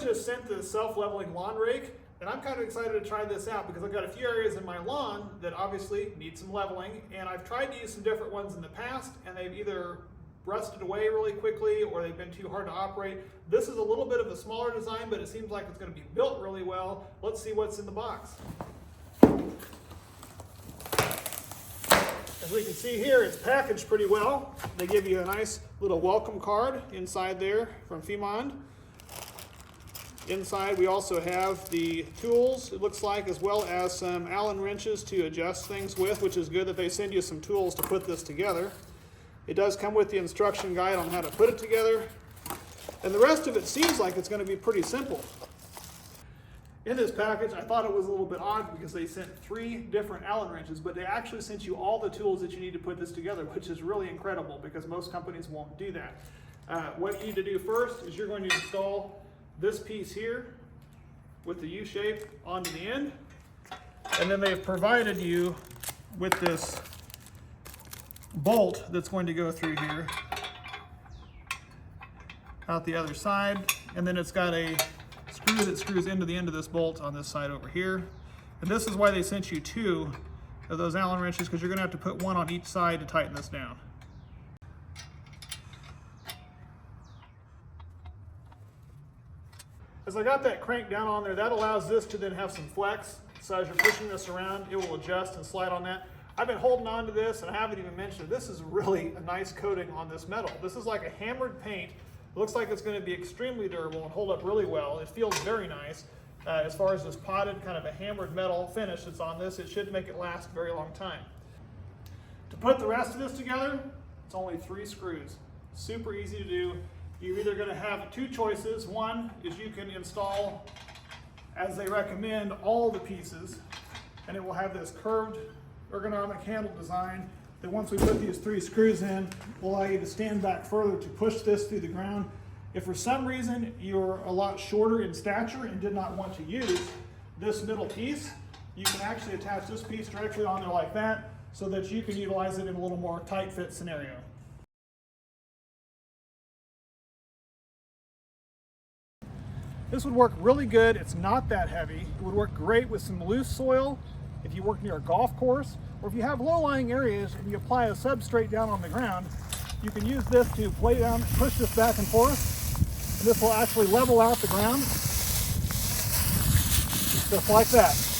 was just sent the self-leveling lawn rake, and I'm kind of excited to try this out because I've got a few areas in my lawn that obviously need some leveling, and I've tried to use some different ones in the past, and they've either rusted away really quickly or they've been too hard to operate. This is a little bit of a smaller design, but it seems like it's going to be built really well. Let's see what's in the box. As we can see here, it's packaged pretty well. They give you a nice little welcome card inside there from FEMOND. Inside we also have the tools, it looks like, as well as some Allen wrenches to adjust things with, which is good that they send you some tools to put this together. It does come with the instruction guide on how to put it together. And the rest of it seems like it's going to be pretty simple. In this package, I thought it was a little bit odd because they sent 3 different Allen wrenches, but they actually sent you all the tools that you need to put this together, which is really incredible because most companies won't do that. What you need to do first is you're going to install this piece here with the U-shape onto the end, and then they've provided you with this bolt that's going to go through here out the other side, and then it's got a screw that screws into the end of this bolt on this side over here. And this is why they sent you 2 of those Allen wrenches, because you're going to have to put one on each side to tighten this down. As I got that crank down on there, that allows this to then have some flex. So as you're pushing this around, it will adjust and slide on that. I've been holding on to this, and I haven't even mentioned, this is really a nice coating on this metal. This is like a hammered paint. It looks like it's going to be extremely durable and hold up really well. It feels very nice. As far as this potted kind of a hammered metal finish that's on this, it should make it last a very long time. To put the rest of this together, it's only 3 screws. Super easy to do. You're either going to have 2 choices. One is you can install, as they recommend, all the pieces, and it will have this curved ergonomic handle design that once we put these 3 screws in will allow you to stand back further to push this through the ground. If for some reason you're a lot shorter in stature and did not want to use this middle piece, you can actually attach this piece directly on there like that so that you can utilize it in a little more tight fit scenario. This would work really good. It's not that heavy. It would work great with some loose soil if you work near a golf course, or if you have low-lying areas and you apply a substrate down on the ground, you can use this to play down, push this back and forth, and this will actually level out the ground just like that.